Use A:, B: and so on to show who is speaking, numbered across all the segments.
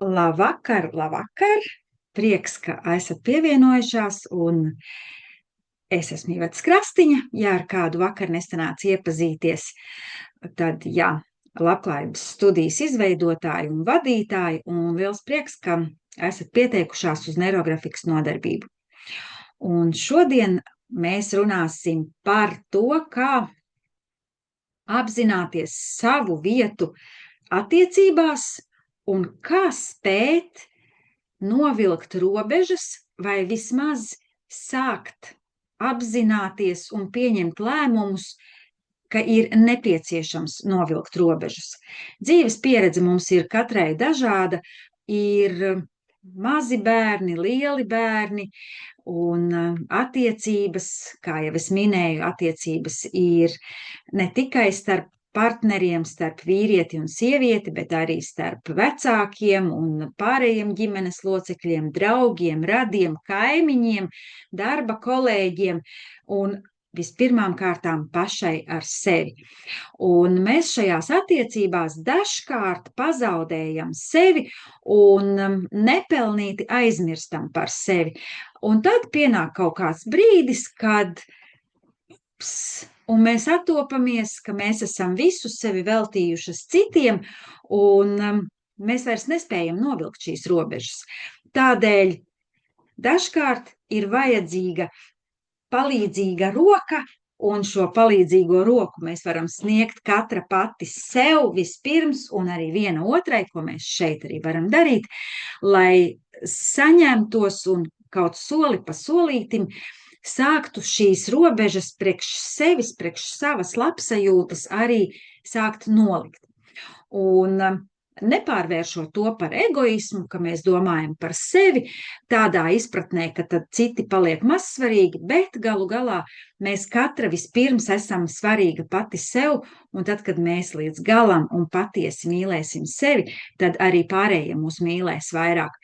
A: Labvakar, labvakar! Prieks, ka esat pievienojušās, un es esmu Iveta Krastiņa. Ja ar kādu vakar nesanāca iepazīties, tad, jā, labklājības studijas izveidotāji un vadītāji, un liels prieks, ka esat pieteikušās uz neirografikas nodarbību. Un šodien mēs runāsim par to, kā apzināties savu vietu attiecībās un kā spēt novilkt robežas vai vismaz sākt apzināties un pieņemt lēmumus, ka ir nepieciešams novilkt robežas. Dzīves pieredze mums ir katrai dažāda, ir mazi bērni, lieli bērni, un attiecības, kā jau es minēju, attiecības ir ne tikai starp partneriem, starp vīrieti un sievieti, bet arī starp vecākiem un pārējiem ģimenes locekļiem, draugiem, radiem, kaimiņiem, darba kolēģiem un vispirmām kārtām pašai ar sevi. Un mēs šajās attiecībās dažkārt pazaudējam sevi un nepelnīti aizmirstam par sevi. Un tad pienāk kaut kāds brīdis, kad un mēs attopamies, ka mēs esam visu sevi veltījušas citiem, un mēs vairs nespējam novilkt šīs robežas. Tādēļ dažkārt ir vajadzīga palīdzīga roka, un šo palīdzīgo roku mēs varam sniegt katra pati sev vispirms, un arī viena otrai, ko mēs šeit arī varam darīt, lai saņemtos un kaut soli pa solītim sāktu šīs robežas priekš sevis, priekš savas labsajūtas arī sākt nolikt. Un nepārvēršot to par egoismu, ka mēs domājam par sevi tādā izpratnē, ka tad citi paliek mazsvarīgi, bet galu galā mēs katra vispirms esam svarīga pati sev, un tad, kad mēs līdz galam un patiesi mīlēsim sevi, tad arī pārējie mūs mīlēs vairāk.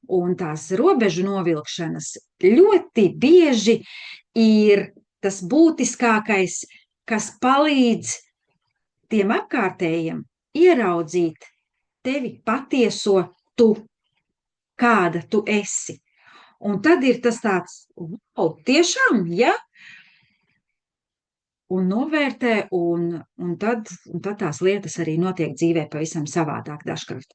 A: Un tās robežu novilkšanas ļoti bieži ir tas būtiskākais, kas palīdz tiem apkārtējiem ieraudzīt tevi patieso tu, kāda tu esi. Un tad ir tas tāds, wow, tiešām, ja? Un novērtē, un tad tās lietas arī notiek dzīvē pavisam savādāk dažkārt.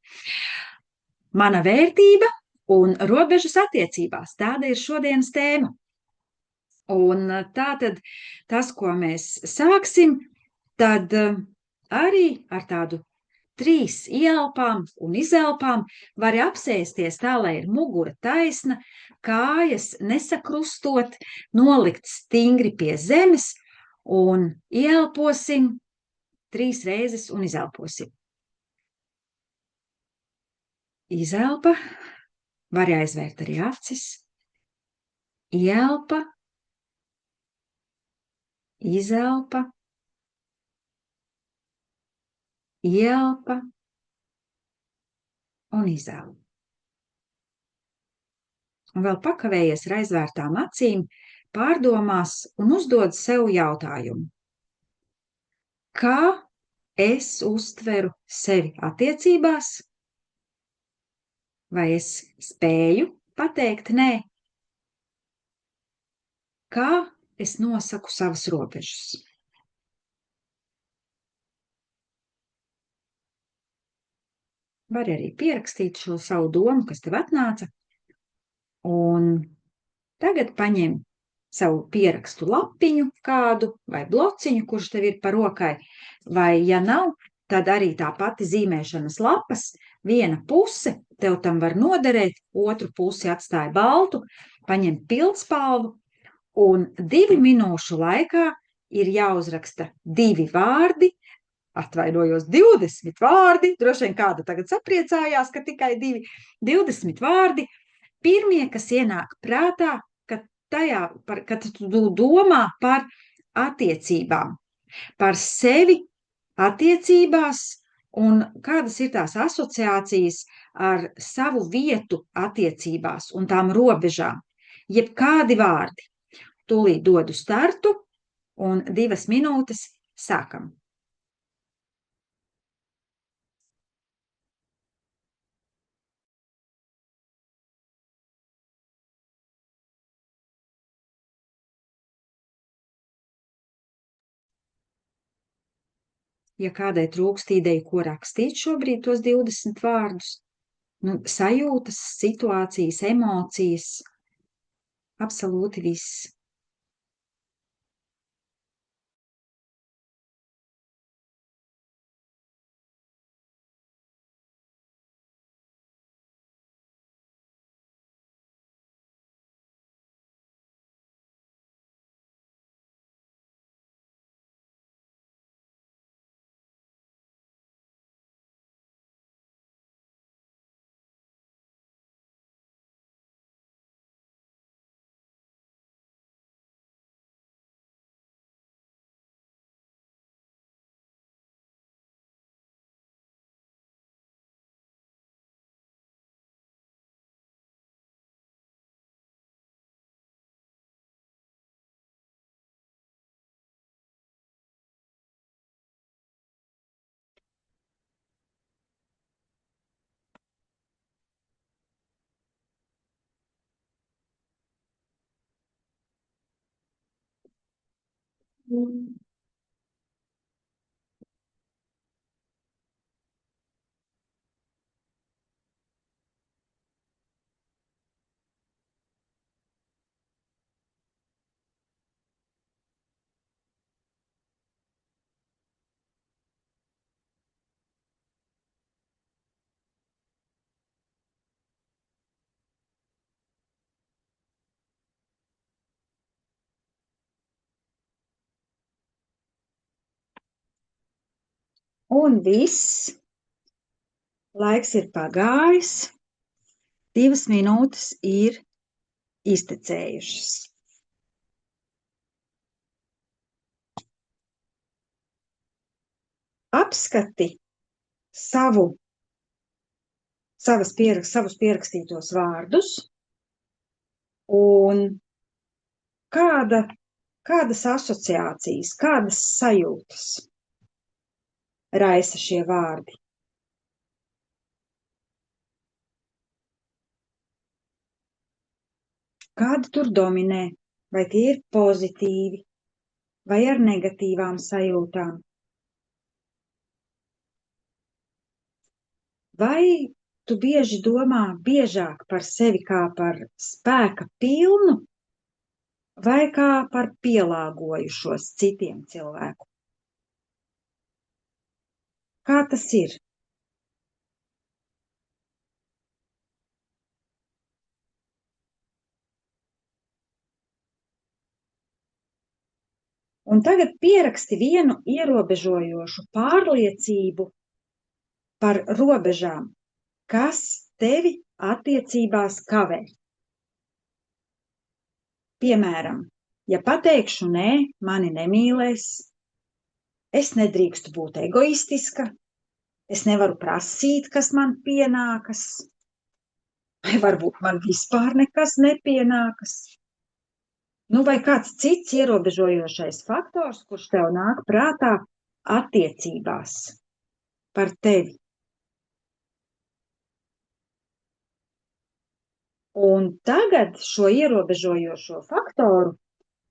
A: Mana vērtība un robežas attiecībās, tāda ir šodienas tēma. Un tātad tas, ko mēs sāksim, tad arī ar tādu 3 ieelpām un izelpām var apsēsties tā, lai ir mugura taisna, kājas nesakrustot, nolikt stingri pie zemes un ieelposim 3 reizes un izelposim. Izelpa, var aizvērt arī acis, ielpa, izelpa, ielpa un izelpa. Un vēl pakavējies ar aizvērtām acīm, pārdomās un uzdod sev jautājumu. Kā es uztveru sevi attiecībās? Vai es spēju pateikt nē? Kā es nosaku savas robežas? Vari arī pierakstīt šo savu domu, kas tev atnāca. Un tagad paņem savu pierakstu lapiņu kādu vai blociņu, kurš tev ir par rokai. Vai, ja nav, tad arī tā pati zīmēšanas lapas, viena puse tev tam var noderēt, otru pusi atstāja baltu, paņem pildspalvu, un 2 minūšu laikā ir jāuzraksta 2 vārdi, atvainojos, 20 vārdi, droši vien kāda tagad sapriecājās, ka tikai 2, 20 vārdi, pirmie, kas ienāk prātā, kad tu domā par attiecībām, par sevi attiecībās un kādas ir tās asociācijas ar savu vietu attiecībās un tām robežām, jeb kādi vārdi. Tūlīt dodu startu un 2 minūtes sākam. ja kādai trūkst ideju, ko rakstīt šobrīd tos 20 vārdus, nu, sajūtas, situācijas, emocijas, absolūti viss. Un viss, laiks ir pagājis, 2 minūtes ir iztecējušas. Apskati savus pierakstītos vārdus un kādas asociācijas, kādas sajūtas raisa šie vārdi. Kādi tur dominē, vai tie ir pozitīvi, vai ar negatīvām sajūtām? Vai tu bieži domā biežāk par sevi kā par spēka pilnu, vai kā par pielāgojušos citiem cilvēku? Kā tas ir? Un tagad pieraksti vienu ierobežojošu pārliecību par robežām, kas tevi attiecībās kavē. Piemēram, ja pateikšu nē, mani nemīlēs, es nedrīkstu būt egoistiska, es nevaru prasīt, kas man pienākas, vai varbūt man vispār nekas nepienākas. Nu, vai kāds cits ierobežojošais faktors, kurš tev nāk prātā attiecībās par tevi. Un tagad šo ierobežojošo faktoru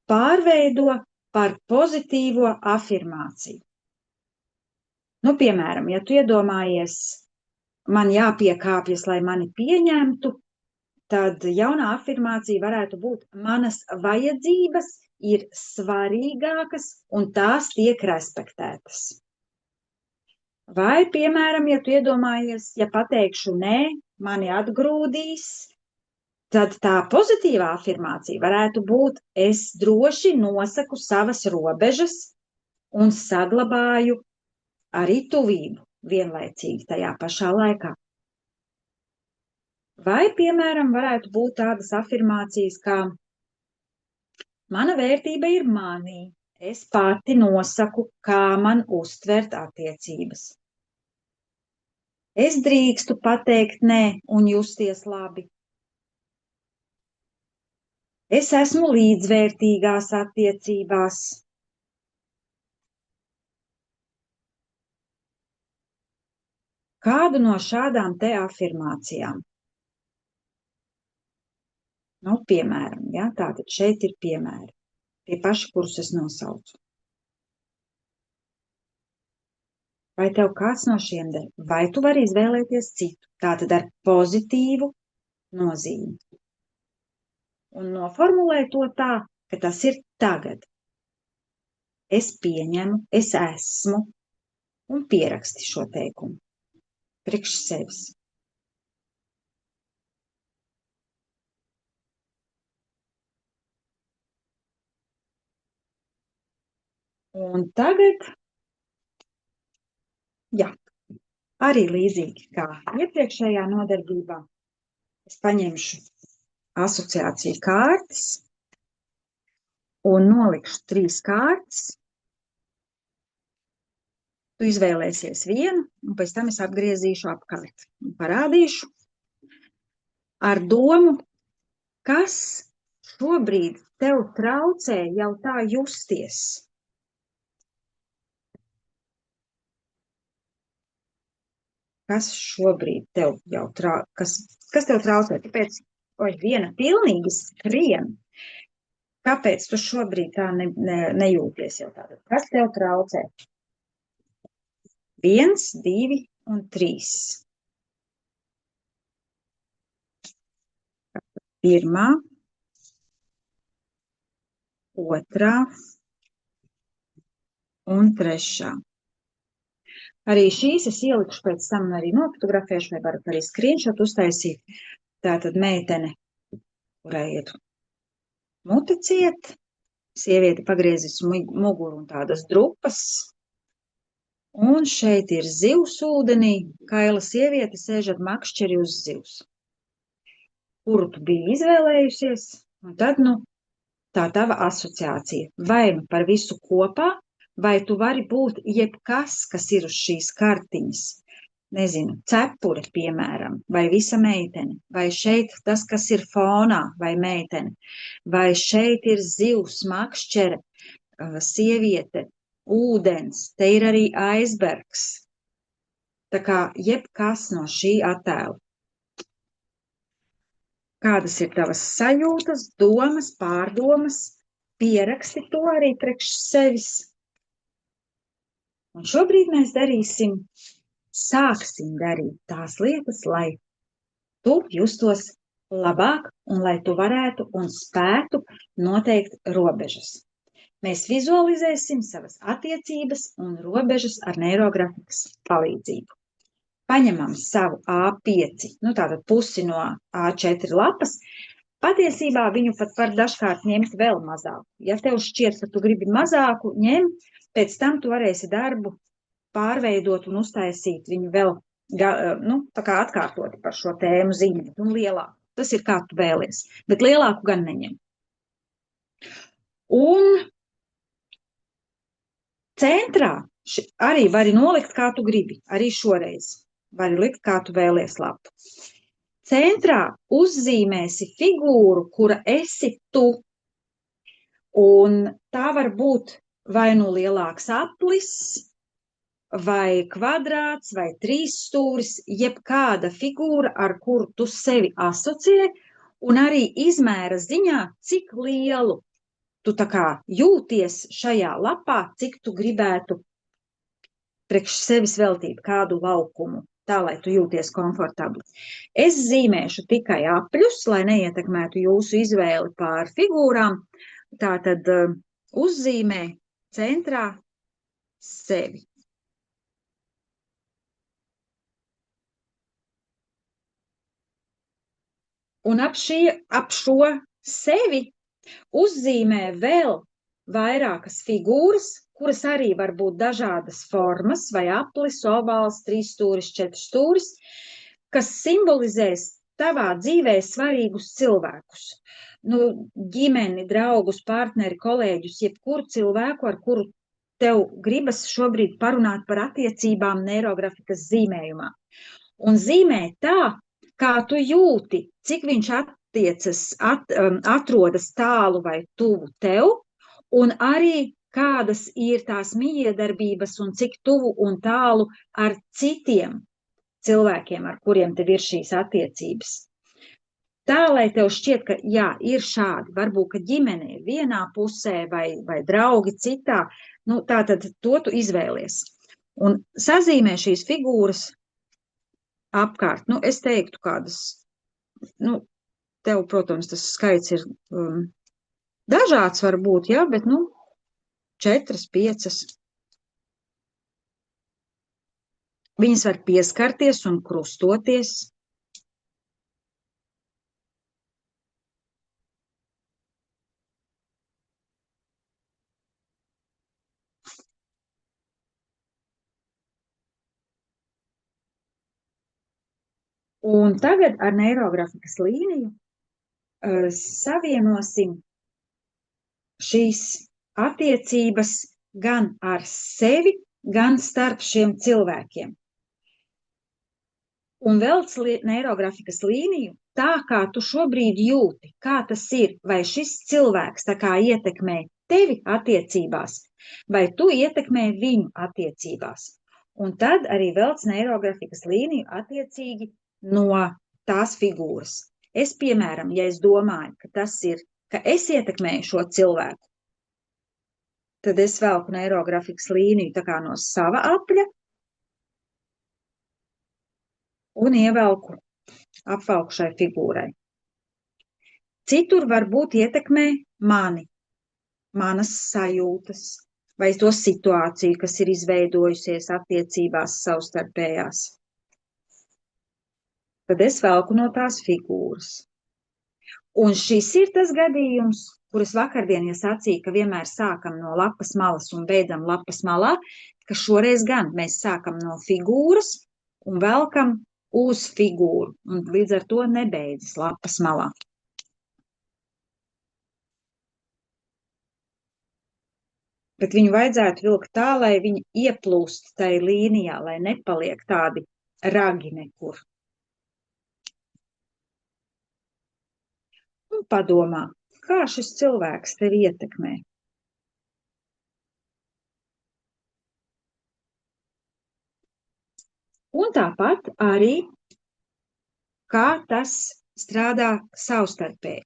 A: pārveido par pozitīvo afirmāciju. Nu, piemēram, ja tu iedomājies, man jāpiekāpjas, lai mani pieņemtu, tad jaunā afirmācija varētu būt: manas vajadzības ir svarīgākas un tās tiek respektētas. Vai, piemēram, ja tu iedomājies, ja pateikšu nē, mani atgrūdīs, tad tā pozitīvā afirmācija varētu būt: es droši nosaku savas robežas un saglabāju arī tuvību vienlaicīgi tajā pašā laikā. Vai, piemēram, varētu būt tādas afirmācijas kā: mana vērtība ir manī, es pati nosaku, kā man uztvert attiecības. Es drīkstu pateikt nē un justies labi. Es esmu līdzvērtīgās attiecībās. Kādu no šādām te afirmācijām? Nu, piemēram, ja, tātad šeit ir piemēri, tie paši, kurus es nosaucu. vai tev kāds no šiem der, vai tu vari izvēlēties citu, tātad ar pozitīvu nozīmi. Un noformulē to tā, ka tas ir tagad. Es pieņemu, es esmu, un pieraksti šo teikumu priekš sevis. Un tagad, jā, arī līdzīgi kā iepriekšējā nodarbībā, es paņemšu asociāciju kārtas un nolikšu 3 kārtas. Tu izvēlēsies vienu, un pēc tam es apgriezīšu apkārt un parādīšu ar domu, kas šobrīd tev traucē jau tā justies. Kas šobrīd tev jau kas tev traucē? Tāpēc, viena pilnīgi skrien. Kāpēc tu šobrīd tā nejūties jau tāda? Kas tev traucē? 1, 2 un 3. Pirmā, otrā un 3. Arī šīs es ielikšu pēc tam arī nofotografēšu, vai varat arī screenshot uztaisīt. Tātad meitene, kurai ir muti ciet, sieviete pagriezis muguru un tādas drupas. Un šeit ir zivs ūdenī, kaila sieviete sēž ar makšķeri uz zivs. Kuru tu biji izvēlējusies? Un tad, tā tava asociācija. Vai par visu kopā, vai tu vari būt jebkas, kas ir uz šīs kartiņas. Nezinu, cepure, piemēram, vai visa meitene, vai šeit tas, kas ir fonā, vai meitene, vai šeit ir zivs, makšķere, sieviete, ūdens, te ir arī aizbergs. Tā kā jebkas no šī attēla. Kādas ir tavas sajūtas, domas, pārdomas, pieraksti to arī priekš sevis. Un šobrīd mēs sāksim darīt tās lietas, lai tu justos labāk un lai tu varētu un spētu noteikt robežas. Mēs vizualizēsim savas attiecības un robežas ar neirografikas palīdzību. Paņemam savu A5, tātad pusi no A4 lapas. Patiesībā viņu pat var dažkārt ņemt vēl mazāku. Ja tev šķiet, ka tu gribi mazāku, ņem, pēc tam tu varēsi darbu pārveidot un uztaisīt viņu vēl, tā kā atkārtot par šo tēmu zīmēt un lielāku. Tas ir kā tu vēlies, bet lielāku gan neņem. Un centrā arī vari nolikt, kā tu gribi, arī šoreiz. Vari likt, kā tu vēlies lapu. Centrā uzzīmēsi figūru, kura esi tu. Un tā var būt vai lielāks aplis, vai kvadrāts, vai 3 stūris, jebkāda figūra, ar kuru tu sevi asociē, un arī izmēra ziņā, cik lielu tu tā kā jūties šajā lapā, cik tu gribētu priekš sevis veltīt kādu laukumu, tā, lai tu jūties komfortabli. Es zīmēšu tikai apļus, lai neietekmētu jūsu izvēli pār figūrām. Tātad uzzīmē centrā sevi. Un ap šo sevi uzzīmē vēl vairākas figūras, kuras arī var būt dažādas formas, vai aplis, ovāls, 3 stūris, 4 stūris, kas simbolizēs tavā dzīvē svarīgus cilvēkus. Ģimeni, draugus, partneri, kolēģus, jebkuru cilvēku, ar kuru tev gribas šobrīd parunāt par attiecībām neirografikas zīmējumā. Un zīmē tā, kā tu jūti, cik viņš atrodas tālu vai tuvu tev, un arī kādas ir tās mijiedarbības un cik tuvu un tālu ar citiem cilvēkiem, ar kuriem tev ir šīs attiecības. Tā, lai tev šķiet, ka jā, ir šādi, varbūt, ka ģimene ir vienā pusē vai draugi citā, tātad to tu izvēlies. Un sazīmē šīs figūras apkārt. Nu, es teiktu kādas, nu, tev, protams, tas skaits ir dažāds varbūt, jā, bet, 4, 5. Viņas var pieskarties un krustoties. Un tagad ar neirografikas līniju savienosim šīs attiecības gan ar sevi, gan starp šiem cilvēkiem. Un velc neirografikas līniju tā, kā tu šobrīd jūti, kā tas ir, vai šis cilvēks tā kā ietekmē tevi attiecībās, vai tu ietekmē viņu attiecībās. Un tad arī velc neirografikas līniju attiecīgi no tās figūras. Es, piemēram, ja es domāju, ka tas ir, ka es ietekmēju šo cilvēku, tad es velku neirografikas līniju tā kā no sava apļa un ievelku apvalku šai figūrai. Citur varbūt ietekmē mani, manas sajūtas vai to situāciju, kas ir izveidojusies attiecībās savstarpējās. Tad es velku no tās figūras. Un šis ir tas gadījums, kuras vakardien ja sacīja, ka vienmēr sākam no lapas malas un beidzam lapas malā, ka šoreiz gan mēs sākam no figūras un velkam uz figūru, un līdz ar to nebeidzas lapas malā. Bet viņu vajadzētu vilkt tā, lai viņi ieplūst tai līnijā, lai nepaliek tādi ragi nekur. Un padomā, kā šis cilvēks tevi ietekmē? Un tāpat arī, kā tas strādā savstarpēji.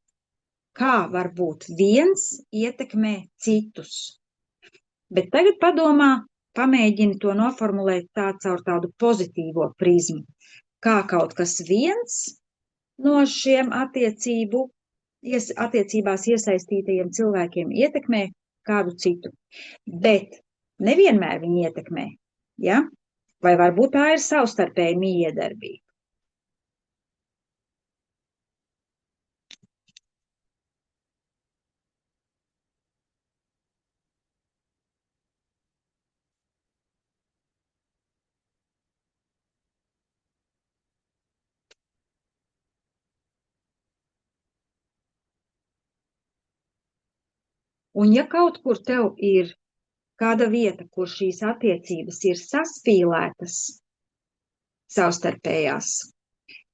A: Kā varbūt viens ietekmē citus. Bet tagad padomā, pamēģini to noformulēt caur tādu pozitīvo prizmu. Kā kaut kas viens no šiem attiecībās iesaistītajiem cilvēkiem ietekmē kādu citu. Bet nevienmēr viņi ietekmē, ja? Vai varbūt tā ir savstarpēji mijiedarbība. Un ja kaut kur tev ir kāda vieta, kur šīs attiecības ir saspīlētas savstarpējās,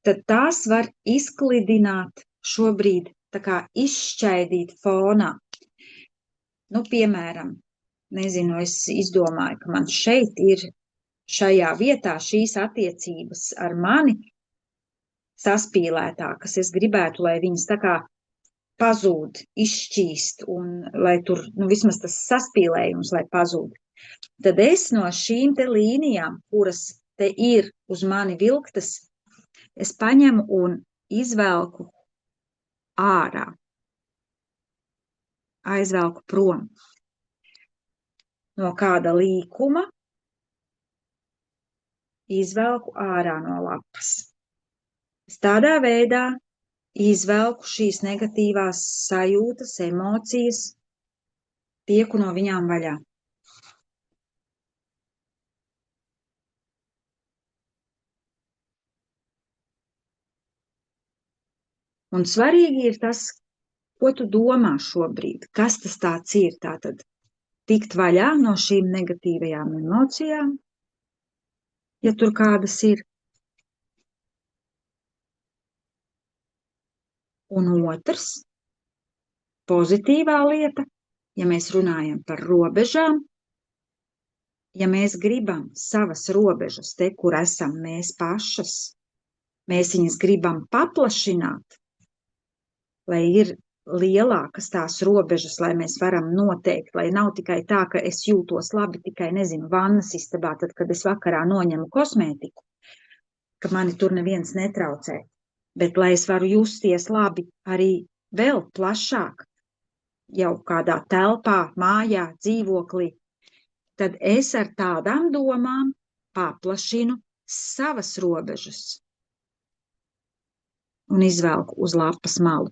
A: tad tās var izklidināt šobrīd, tā kā izšķaidīt fonā. Nu, piemēram, nezinu, es izdomāju, ka man šeit ir šajā vietā šīs attiecības ar mani saspīlētākas. Es gribētu, lai viņas tā kā pazūd, izšķīst, un lai tur, vismaz tas saspīlējums, lai pazūd. Tad es no šīm te līnijām, kuras te ir uz mani vilktas, es paņemu un izvelku ārā. Aizvelku prom no kāda līkuma, izvelku ārā no lapas. Es tādā veidā izvelku šīs negatīvās sajūtas, emocijas, tieku no viņām vaļā. Un svarīgi ir tas, ko tu domā šobrīd, kas tas tāds ir, tātad tikt vaļā no šīm negatīvajām emocijām, ja tur kādas ir. Un otrs, pozitīvā lieta, ja mēs runājam par robežām, ja mēs gribam savas robežas te, kur esam mēs pašas, mēs viņas gribam paplašināt, lai lielākas tās robežas, lai mēs varam noteikt, lai nav tikai tā, ka es jūtos labi tikai, nezinu, vannas istabā, tad, kad es vakarā noņemu kosmētiku, ka mani tur neviens netraucē, bet lai es varu justies labi arī vēl plašāk, jau kādā telpā, mājā, dzīvoklī, tad es ar tādām domām paplašinu savas robežas un izvelku uz lapas malu.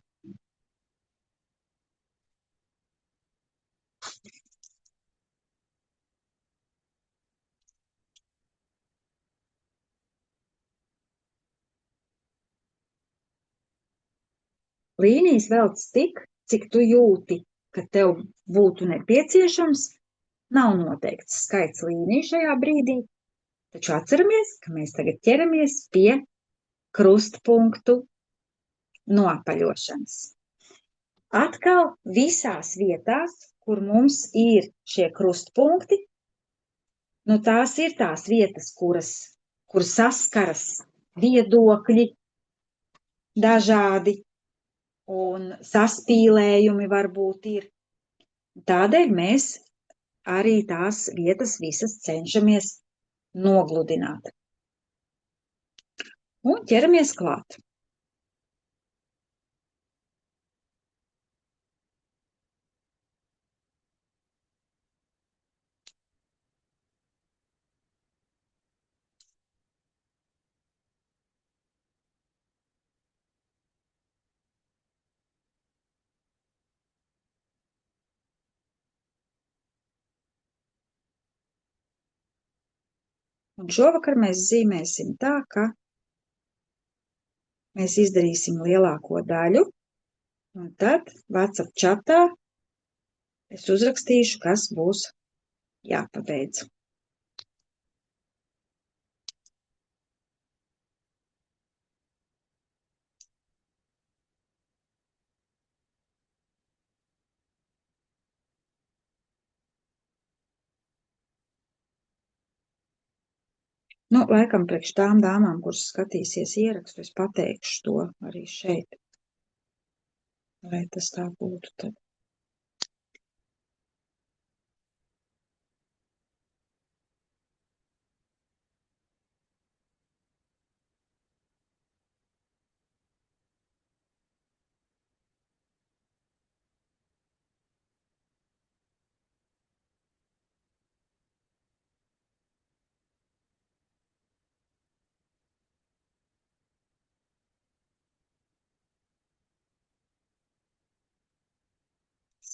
A: Līnijas velc tik, cik tu jūti, ka tev būtu nepieciešams. Nav noteikts skaits līniju šajā brīdī, taču atceramies, ka mēs tagad ķeramies pie krustpunktu noapaļošanas. Atkal visās vietās, kur mums ir šie krustpunkti, nu tās ir tās vietas, kur saskaras viedokļi dažādi un saspīlējumi varbūt ir. Tādēļ mēs arī tās vietas visas cenšamies nogludināt. Un ķeramies klāt. Un šovakar mēs zīmēsim tā, ka mēs izdarīsim lielāko daļu, un tad WhatsApp čatā es uzrakstīšu, kas būs jāpabeidz. Nu, laikam priekš tām dāmām, kuras skatīsies ierakstu, es pateikšu to arī šeit, lai tas tā būtu tad.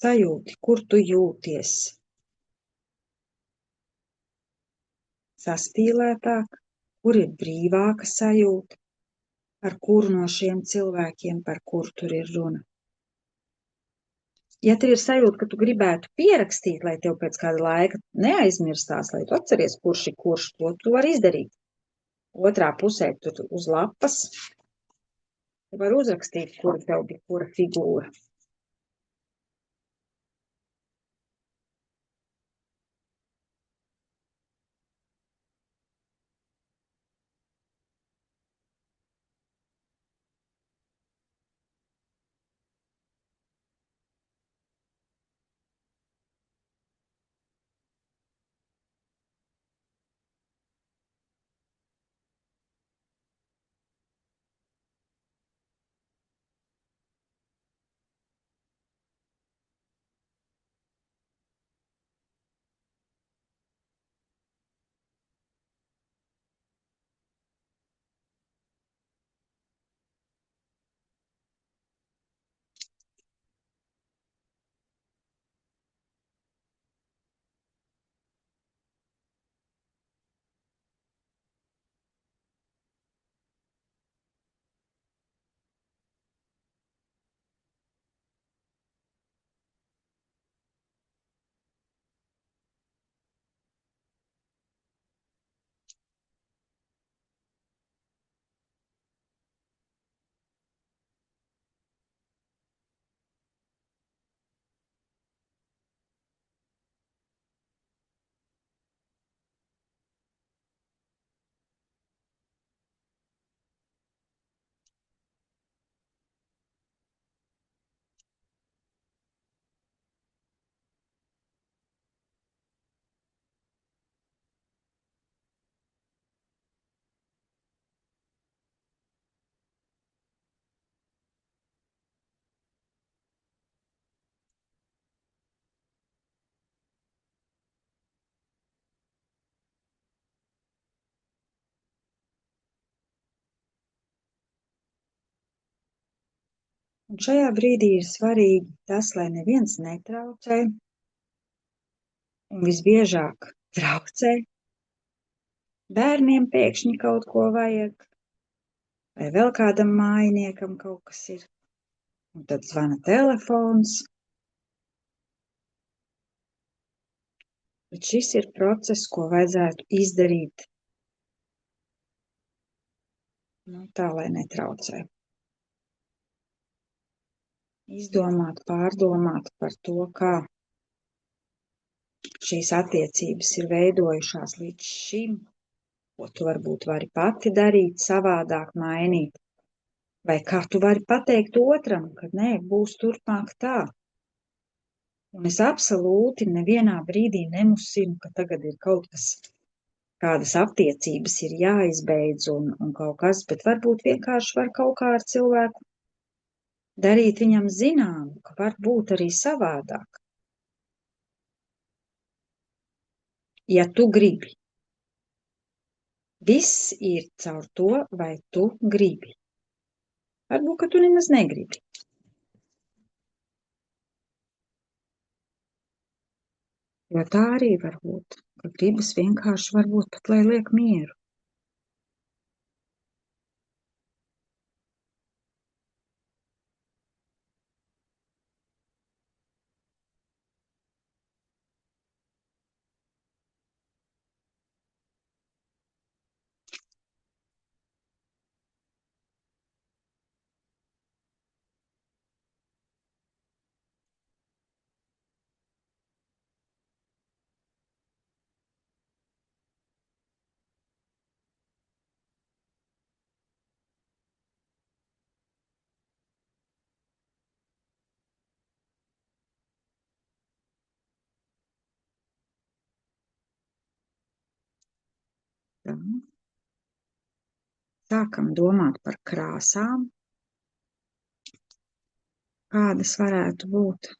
A: Sajūti, kur tu jūties saspīlētāk, kur ir brīvāka sajūta, ar kuru no šiem cilvēkiem, par kuru tur ir runa. Ja tev ir sajūta, ka tu gribētu pierakstīt, lai tev pēc kāda laika neaizmirstās, lai tu atceries, kurš ir kurš, to tu vari izdarīt. Otrā pusē tur uz lapas var uzrakstīt, kura tev bija kura figūra. Un šajā brīdī ir svarīgi tas, lai neviens netraucē, un visbiežāk traucē. Bērniem pēkšņi kaut ko vajag, vai vēl kādam mājiniekam kaut kas ir, un tad zvana telefons. Bet šis ir process, ko vajadzētu izdarīt, tā, lai netraucē. Izdomāt, pārdomāt par to, kā šīs attiecības ir veidojušās līdz šim, ko tu varbūt vari pati darīt, savādāk mainīt, vai kā tu vari pateikt otram, ka nē, būs turpmāk tā. Un es absolūti nevienā brīdī nemusinu, ka tagad ir kaut kas, kādas attiecības ir jāizbeidz un kaut kas, bet varbūt vienkārši var kaut kā ar cilvēku darīt viņam zināmu, ka var būt arī savādāk. Ja tu gribi. Viss ir caur to, vai tu gribi. Varbūt, ka tu nemaz negribi. Jo tā arī var būt, ka gribas vienkārši varbūt pat, lai liek mieru. Tā. Sākam domāt par krāsām, kādas varētu būt.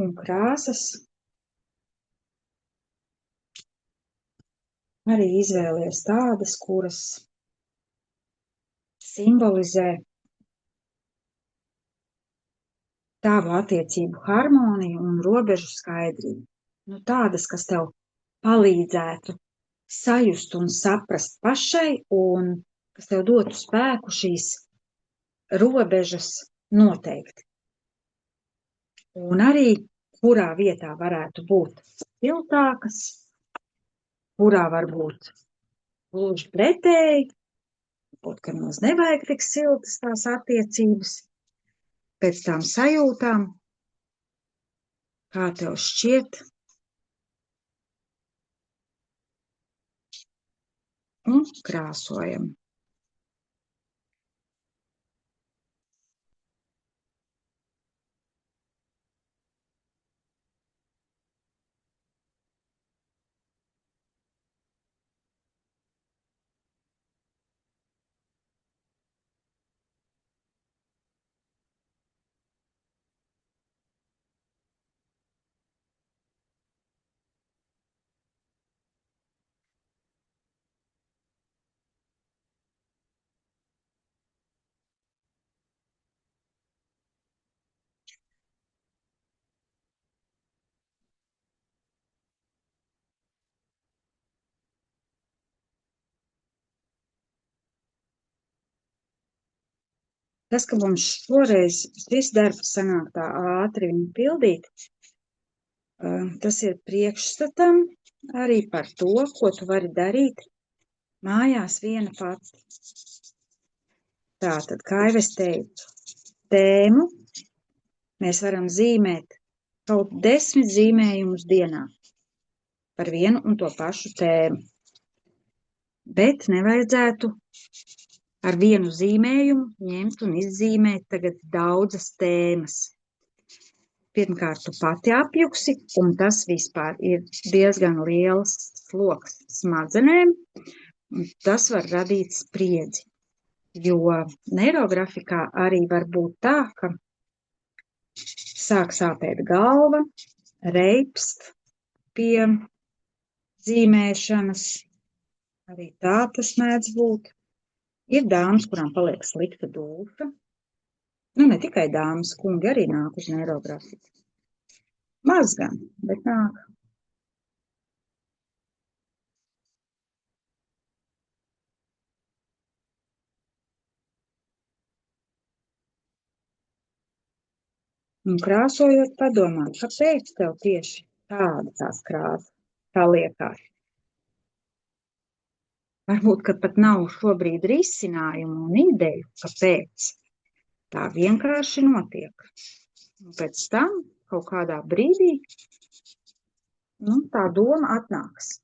A: Un krāsas arī izvēlies tādas, kuras simbolizē tavu attiecību harmoniju un robežu skaidrību. Tādas, kas tev palīdzētu sajust un saprast pašai un kas tev dotu spēku šīs robežas noteikt. Un arī, kurā vietā varētu būt siltākas, kurā varbūt gluži pretēji, ka mums nevajag tik siltas tās attiecības, pēc tām sajūtām, kā tev šķiet, un krāsojam. Tas, ka mums šoreiz šis darbs sanāk tā ātri un pildīt, tas ir priekšstatam arī par to, ko tu vari darīt mājās viena pati. Tātad, kā jau es teicu, tēmu mēs varam zīmēt kaut 10 zīmējumus dienā par vienu un to pašu tēmu. Bet nevajadzētu ar vienu zīmējumu ņemt un izzīmēt tagad daudzas tēmas. Pirmkārt, tu pati apjuksi, un tas vispār ir diezgan liels sloks smadzenēm, un tas var radīt spriedzi, jo neirografikā arī var būt tā, ka sāk sāpēt galva, reibst pie zīmēšanas, arī tā tas mēdz būt. Ir dāmas, kurām paliek slikta dūša. Nu, ne tikai dāmas, kungi arī nāk uz neirografiku. Maz gan, bet nāk. Un krāsojot padomāt, kāpēc tev tieši tāda tās krāsas, tā liekas? Varbūt, ka pat nav šobrīd risinājumu un ideju, kāpēc tā vienkārši notiek. Un pēc tam kaut kādā brīdī, tā doma atnāks.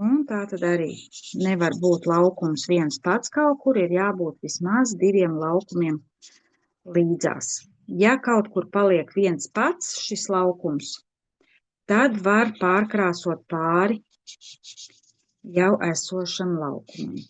A: Un tā tad arī nevar būt laukums viens pats kaut kur, ir jābūt vismaz 2 laukumiem līdzās. Ja kaut kur paliek viens pats šis laukums, tad var pārkrāsot pāri jau esošam laukumam.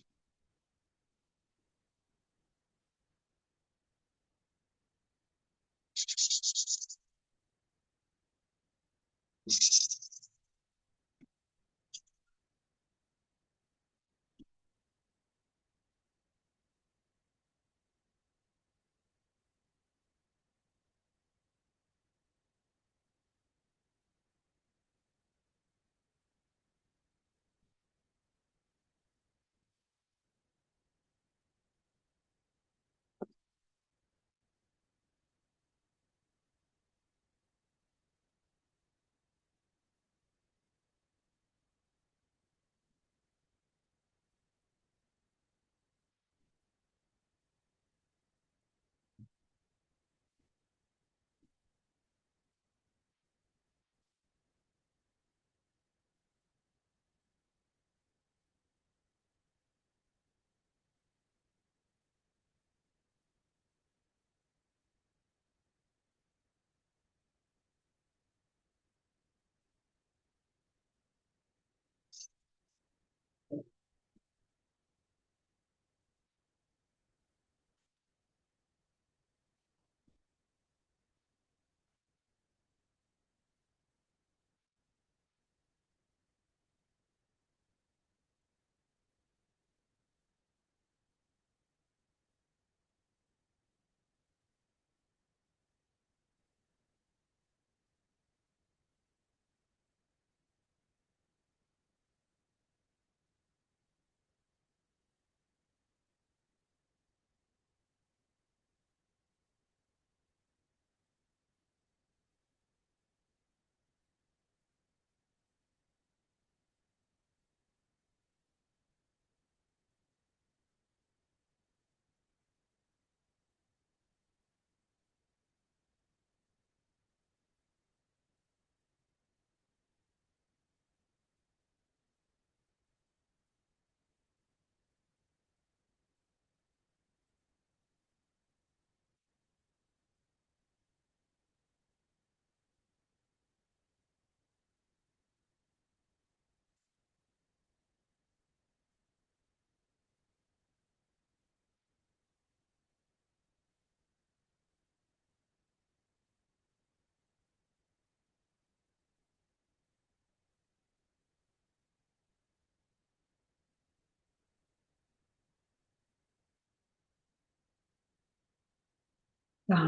A: Tā.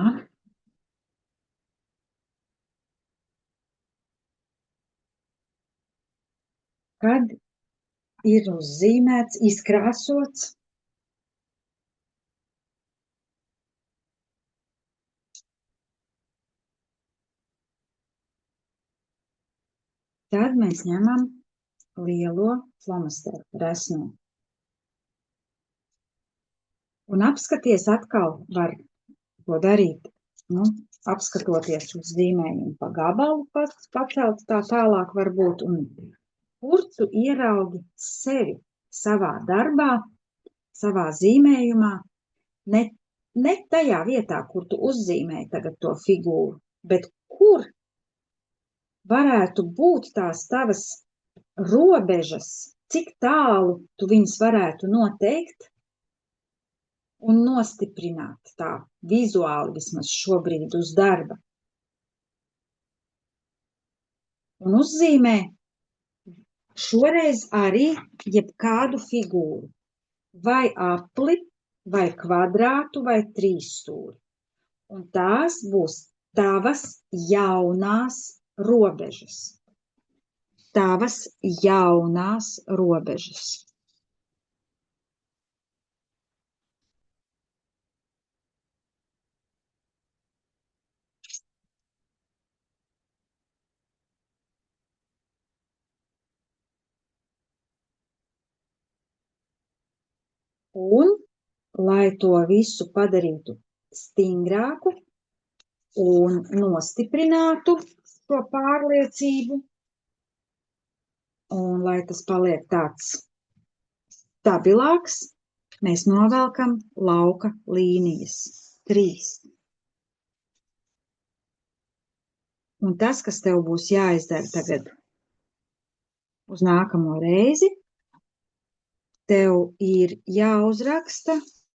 A: Kad ir uzzīmēts, izkrāsots, tad mēs ņemam lielo flomasteru resno. Un apskaties atkal var to darīt, apskatoties uz zīmējumu pa gabalu pacelt tā tālāk varbūt, un kur tu ieraugi sevi savā darbā, savā zīmējumā, ne tajā vietā, kur tu uzzīmēji tagad to figūru, bet kur varētu būt tās tavas robežas, cik tālu tu viņas varētu noteikt un nostiprināt tā vizuāli vismaz šobrīd uz darba. Un uzzīmē šoreiz arī jebkādu figūru, vai apli, vai kvadrātu, vai trīsstūri. Un tās būs tavas jaunās robežas. Tavas jaunās robežas. Un, lai to visu padarītu stingrāku un nostiprinātu šo pārliecību, un lai tas paliek tāds stabilāks, mēs novelkam lauka līnijas 3. Un tas, kas tev būs jāizdara tagad uz nākamo reizi, tev ir jāuzraksta